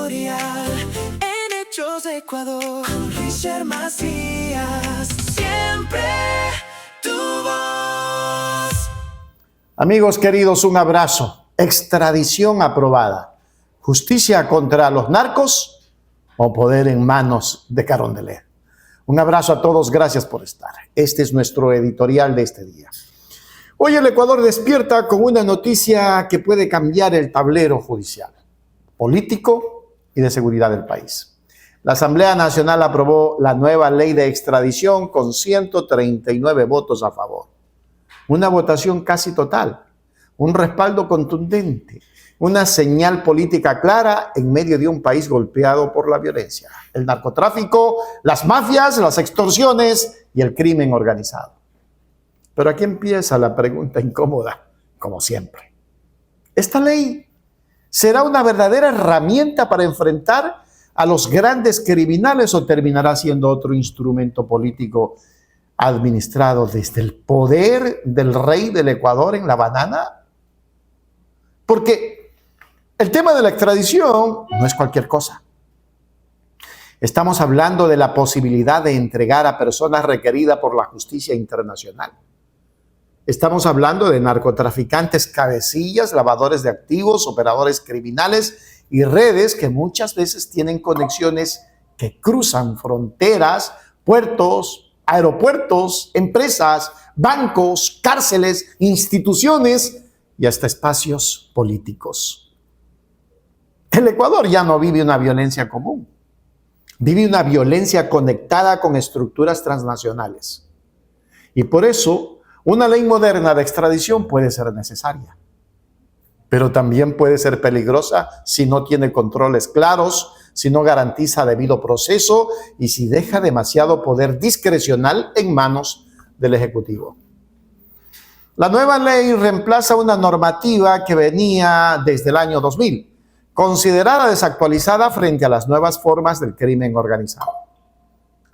editorial en Hechos de Ecuador, con Richard Macías, siempre tu voz. Amigos queridos, un abrazo. Extradición aprobada. Justicia contra los narcos o poder en manos de Carondelet. Un abrazo a todos, gracias por estar. Este es nuestro editorial de este día. Hoy el Ecuador despierta con una noticia que puede cambiar el tablero judicial, político y de seguridad del país. La Asamblea Nacional aprobó la nueva ley de extradición con 139 votos a favor. Una votación casi total, un respaldo contundente, una señal política clara en medio de un país golpeado por la violencia, el narcotráfico, las mafias, las extorsiones y el crimen organizado. Pero aquí empieza la pregunta incómoda, como siempre. ¿Esta ley será una verdadera herramienta para enfrentar a los grandes criminales o terminará siendo otro instrumento político administrado desde el poder del rey del Ecuador en La Banana? Porque el tema de la extradición no es cualquier cosa. Estamos hablando de la posibilidad de entregar a personas requeridas por la justicia internacional. Estamos hablando de narcotraficantes cabecillas, lavadores de activos, operadores criminales y redes que muchas veces tienen conexiones que cruzan fronteras, puertos, aeropuertos, empresas, bancos, cárceles, instituciones y hasta espacios políticos. El Ecuador ya no vive una violencia común, vive una violencia conectada con estructuras transnacionales. Y por eso, una ley moderna de extradición puede ser necesaria, pero también puede ser peligrosa si no tiene controles claros, si no garantiza debido proceso y si deja demasiado poder discrecional en manos del Ejecutivo. La nueva ley reemplaza una normativa que venía desde el año 2000, considerada desactualizada frente a las nuevas formas del crimen organizado.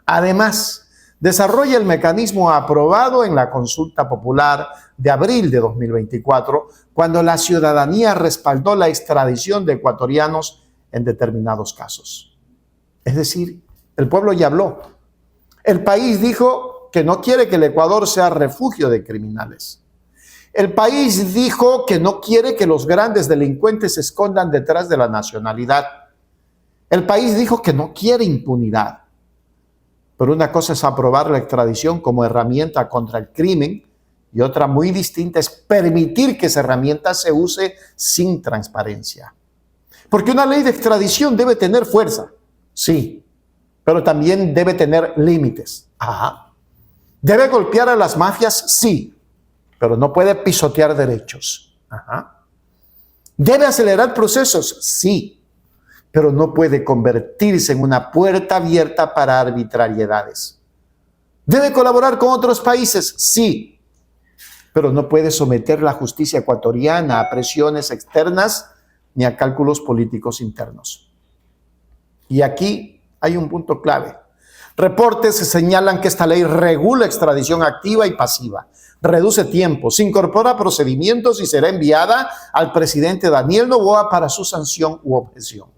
Además, desarrolla el mecanismo aprobado en la consulta popular de abril de 2024, cuando la ciudadanía respaldó la extradición de ecuatorianos en determinados casos. Es decir, el pueblo ya habló. El país dijo que no quiere que el Ecuador sea refugio de criminales. El país dijo que no quiere que los grandes delincuentes se escondan detrás de la nacionalidad. El país dijo que no quiere impunidad. Pero una cosa es aprobar la extradición como herramienta contra el crimen y otra muy distinta es permitir que esa herramienta se use sin transparencia. Porque una ley de extradición debe tener fuerza, sí, pero también debe tener límites. Ajá. Debe golpear a las mafias, sí, pero no puede pisotear derechos. Ajá. Debe acelerar procesos, sí, pero no puede convertirse en una puerta abierta para arbitrariedades. ¿Debe colaborar con otros países? Sí, pero no puede someter la justicia ecuatoriana a presiones externas ni a cálculos políticos internos. Y aquí hay un punto clave. Reportes señalan que esta ley regula extradición activa y pasiva, reduce tiempos, incorpora procedimientos y será enviada al presidente Daniel Noboa para su sanción u objeción.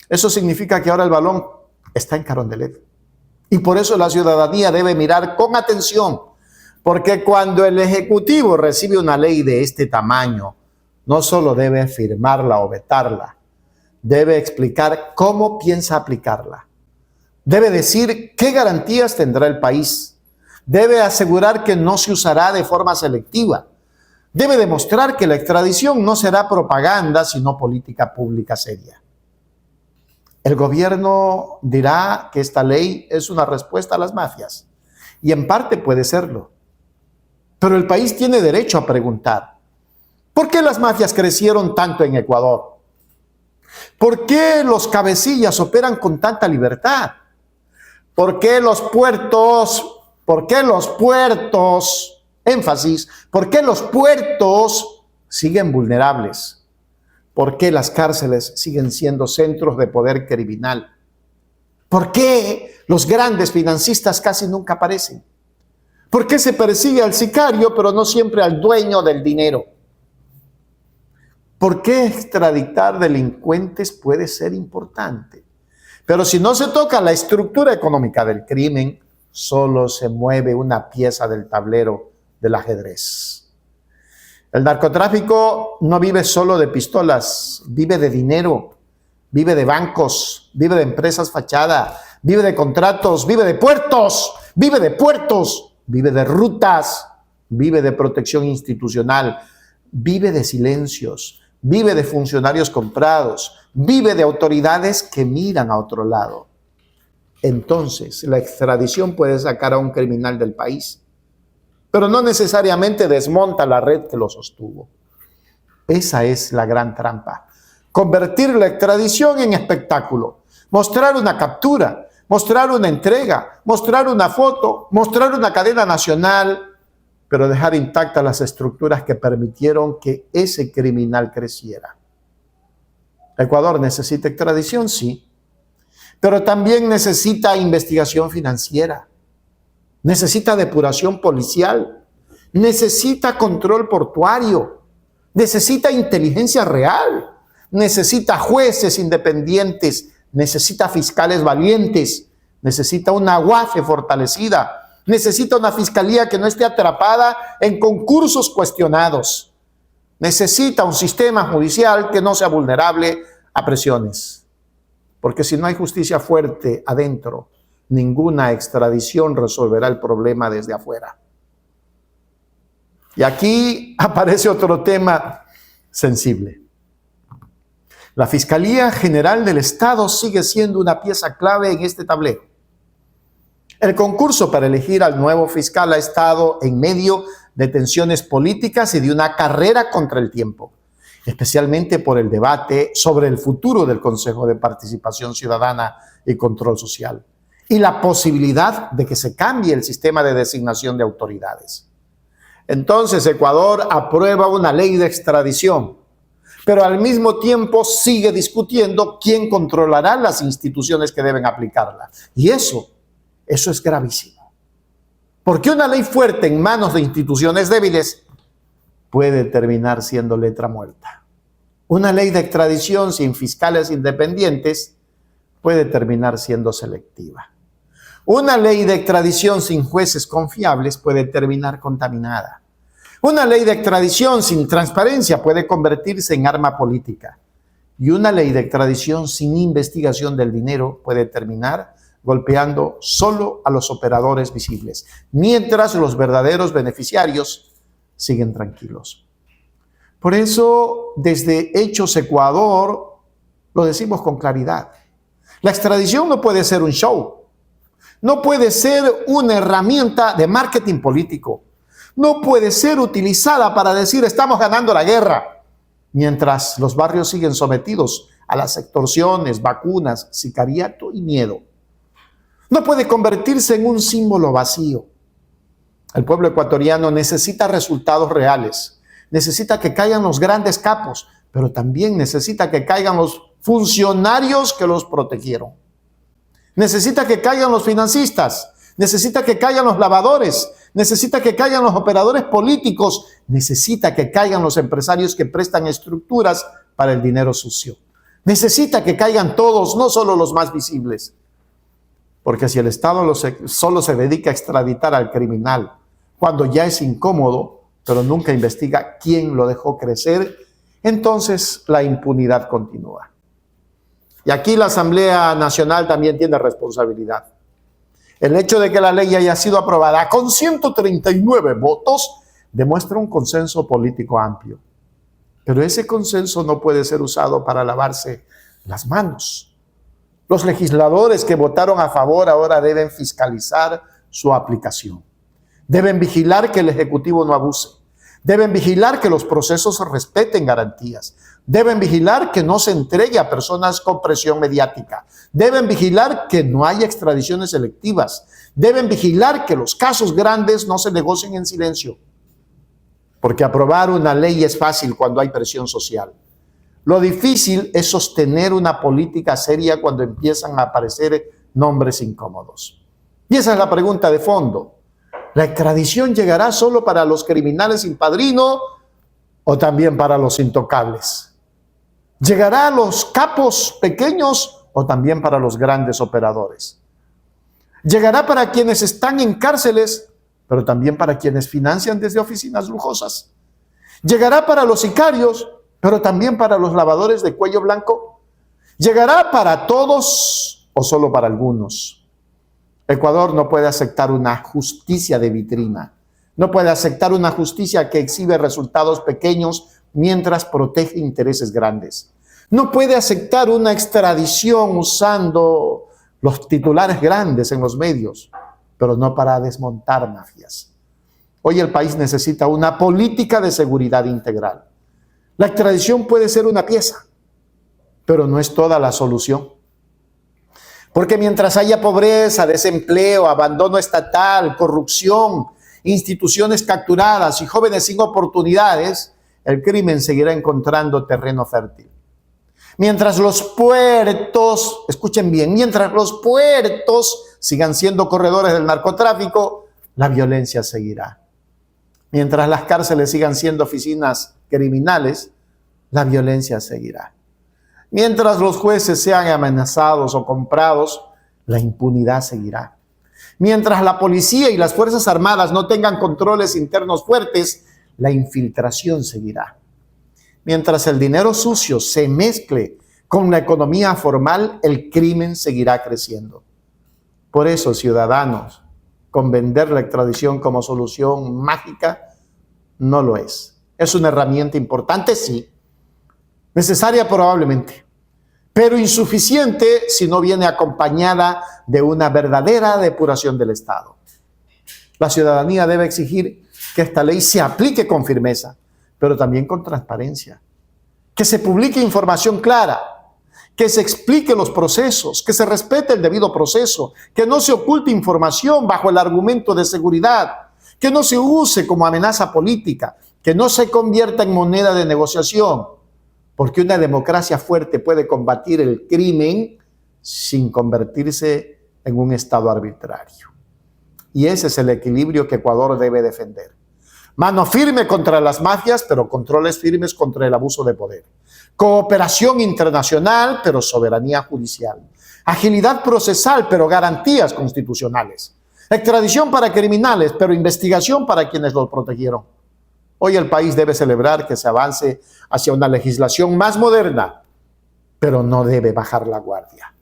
Eso significa que ahora el balón está en Carondelet. Y por eso la ciudadanía debe mirar con atención, porque cuando el Ejecutivo recibe una ley de este tamaño, no solo debe firmarla o vetarla, debe explicar cómo piensa aplicarla. Debe decir qué garantías tendrá el país. Debe asegurar que no se usará de forma selectiva. Debe demostrar que la extradición no será propaganda, sino política pública seria. El gobierno dirá que esta ley es una respuesta a las mafias, y en parte puede serlo. Pero el país tiene derecho a preguntar, ¿por qué las mafias crecieron tanto en Ecuador? ¿Por qué los cabecillas operan con tanta libertad? ¿Por qué los puertos, énfasis, por qué los puertos siguen vulnerables? ¿Por qué las cárceles siguen siendo centros de poder criminal? ¿Por qué los grandes financistas casi nunca aparecen? ¿Por qué se persigue al sicario pero no siempre al dueño del dinero? ¿Por qué extraditar delincuentes puede ser importante? Pero si no se toca la estructura económica del crimen, solo se mueve una pieza del tablero del ajedrez. El narcotráfico no vive solo de pistolas, vive de dinero, vive de bancos, vive de empresas fachada, vive de contratos, vive de puertos, vive de rutas, vive de protección institucional, vive de silencios, vive de funcionarios comprados, vive de autoridades que miran a otro lado. Entonces, la extradición puede sacar a un criminal del país, pero no necesariamente desmonta la red que lo sostuvo. Esa es la gran trampa. Convertir la extradición en espectáculo, mostrar una captura, mostrar una entrega, mostrar una foto, mostrar una cadena nacional, pero dejar intactas las estructuras que permitieron que ese criminal creciera. Ecuador necesita extradición, sí, pero también necesita investigación financiera, necesita depuración policial, necesita control portuario, necesita inteligencia real, necesita jueces independientes, necesita fiscales valientes, necesita una UAFE fortalecida, necesita una fiscalía que no esté atrapada en concursos cuestionados. Necesita un sistema judicial que no sea vulnerable a presiones. Porque si no hay justicia fuerte adentro, ninguna extradición resolverá el problema desde afuera. Y aquí aparece otro tema sensible. La Fiscalía General del Estado sigue siendo una pieza clave en este tablero. El concurso para elegir al nuevo fiscal ha estado en medio de tensiones políticas y de una carrera contra el tiempo, especialmente por el debate sobre el futuro del Consejo de Participación Ciudadana y Control Social y la posibilidad de que se cambie el sistema de designación de autoridades. Entonces, Ecuador aprueba una ley de extradición, pero al mismo tiempo sigue discutiendo quién controlará las instituciones que deben aplicarla. Y eso es gravísimo. Porque una ley fuerte en manos de instituciones débiles puede terminar siendo letra muerta. Una ley de extradición sin fiscales independientes puede terminar siendo selectiva. Una ley de extradición sin jueces confiables puede terminar contaminada. Una ley de extradición sin transparencia puede convertirse en arma política. Y una ley de extradición sin investigación del dinero puede terminar golpeando solo a los operadores visibles, mientras los verdaderos beneficiarios siguen tranquilos. Por eso, desde Hechos Ecuador, lo decimos con claridad. La extradición no puede ser un show, no puede ser una herramienta de marketing político, no puede ser utilizada para decir estamos ganando la guerra, mientras los barrios siguen sometidos a las extorsiones, vacunas, sicariato y miedo. No puede convertirse en un símbolo vacío. El pueblo ecuatoriano necesita resultados reales, necesita que caigan los grandes capos, pero también necesita que caigan los funcionarios que los protegieron. Necesita que caigan los financistas, necesita que caigan los lavadores, necesita que caigan los operadores políticos, necesita que caigan los empresarios que prestan estructuras para el dinero sucio. Necesita que caigan todos, no solo los más visibles. Porque si el Estado solo se dedica a extraditar al criminal cuando ya es incómodo, pero nunca investiga quién lo dejó crecer, entonces la impunidad continúa. Y aquí la Asamblea Nacional también tiene responsabilidad. El hecho de que la ley haya sido aprobada con 139 votos demuestra un consenso político amplio. Pero ese consenso no puede ser usado para lavarse las manos. Los legisladores que votaron a favor ahora deben fiscalizar su aplicación. Deben vigilar que el Ejecutivo no abuse. Deben vigilar que los procesos respeten garantías. Deben vigilar que no se entregue a personas con presión mediática. Deben vigilar que no haya extradiciones selectivas. Deben vigilar que los casos grandes no se negocien en silencio. Porque aprobar una ley es fácil cuando hay presión social. Lo difícil es sostener una política seria cuando empiezan a aparecer nombres incómodos. Y esa es la pregunta de fondo. ¿La extradición llegará solo para los criminales sin padrino o también para los intocables? ¿Llegará a los capos pequeños o también para los grandes operadores? ¿Llegará para quienes están en cárceles, pero también para quienes financian desde oficinas lujosas? ¿Llegará para los sicarios, pero también para los lavadores de cuello blanco? ¿Llegará para todos o solo para algunos? Ecuador no puede aceptar una justicia de vitrina. No puede aceptar una justicia que exhibe resultados pequeños mientras protege intereses grandes. No puede aceptar una extradición usando los titulares grandes en los medios, pero no para desmontar mafias. Hoy el país necesita una política de seguridad integral. La extradición puede ser una pieza, pero no es toda la solución. Porque mientras haya pobreza, desempleo, abandono estatal, corrupción, instituciones capturadas y jóvenes sin oportunidades, el crimen seguirá encontrando terreno fértil. Mientras los puertos, escuchen bien, mientras los puertos sigan siendo corredores del narcotráfico, la violencia seguirá. Mientras las cárceles sigan siendo oficinas criminales, la violencia seguirá. Mientras los jueces sean amenazados o comprados, la impunidad seguirá. Mientras la policía y las Fuerzas Armadas no tengan controles internos fuertes, la infiltración seguirá. Mientras el dinero sucio se mezcle con la economía formal, el crimen seguirá creciendo. Por eso, ciudadanos, con vender la extradición como solución mágica, no lo es. Es una herramienta importante, sí, necesaria probablemente, pero insuficiente si no viene acompañada de una verdadera depuración del Estado. La ciudadanía debe exigir que esta ley se aplique con firmeza, pero también con transparencia. Que se publique información clara, que se explique los procesos, que se respete el debido proceso, que no se oculte información bajo el argumento de seguridad, que no se use como amenaza política, que no se convierta en moneda de negociación, porque una democracia fuerte puede combatir el crimen sin convertirse en un Estado arbitrario. Y ese es el equilibrio que Ecuador debe defender. Mano firme contra las mafias, pero controles firmes contra el abuso de poder. Cooperación internacional, pero soberanía judicial. Agilidad procesal, pero garantías constitucionales. Extradición para criminales, pero investigación para quienes los protegieron. Hoy el país debe celebrar que se avance hacia una legislación más moderna, pero no debe bajar la guardia.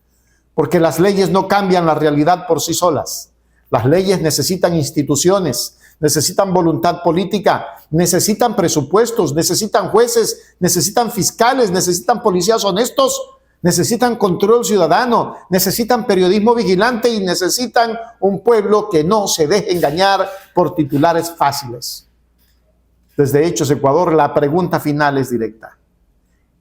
Porque las leyes no cambian la realidad por sí solas. Las leyes necesitan instituciones, necesitan voluntad política, necesitan presupuestos, necesitan jueces, necesitan fiscales, necesitan policías honestos, necesitan control ciudadano, necesitan periodismo vigilante y necesitan un pueblo que no se deje engañar por titulares fáciles. Desde Hechos Ecuador, la pregunta final es directa.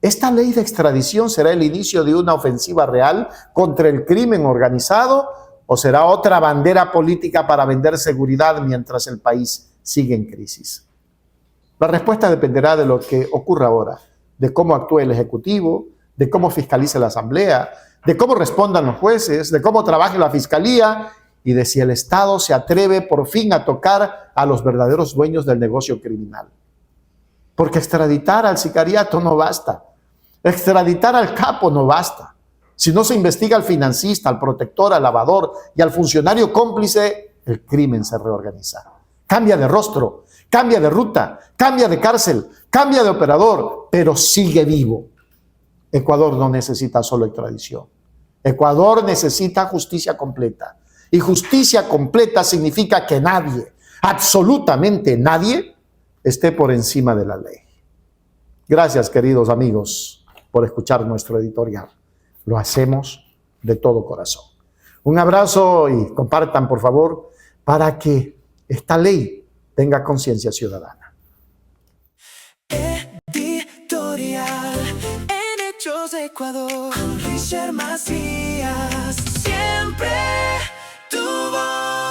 ¿Esta ley de extradición será el inicio de una ofensiva real contra el crimen organizado o será otra bandera política para vender seguridad mientras el país sigue en crisis? La respuesta dependerá de lo que ocurra ahora, de cómo actúe el Ejecutivo, de cómo fiscalice la Asamblea, de cómo respondan los jueces, de cómo trabaje la Fiscalía y de si el Estado se atreve por fin a tocar a los verdaderos dueños del negocio criminal. Porque extraditar al sicariato no basta. Extraditar al capo no basta. Si no se investiga al financista, al protector, al lavador y al funcionario cómplice, el crimen se reorganiza. Cambia de rostro, cambia de ruta, cambia de cárcel, cambia de operador, pero sigue vivo. Ecuador no necesita solo extradición. Ecuador necesita justicia completa. Y justicia completa significa que nadie, absolutamente nadie, esté por encima de la ley. Gracias, queridos amigos, por escuchar nuestro editorial. Lo hacemos de todo corazón. Un abrazo y compartan, por favor, para que esta ley tenga conciencia ciudadana. Editorial en Hechos de Ecuador, con Richard Macías, siempre tu voz.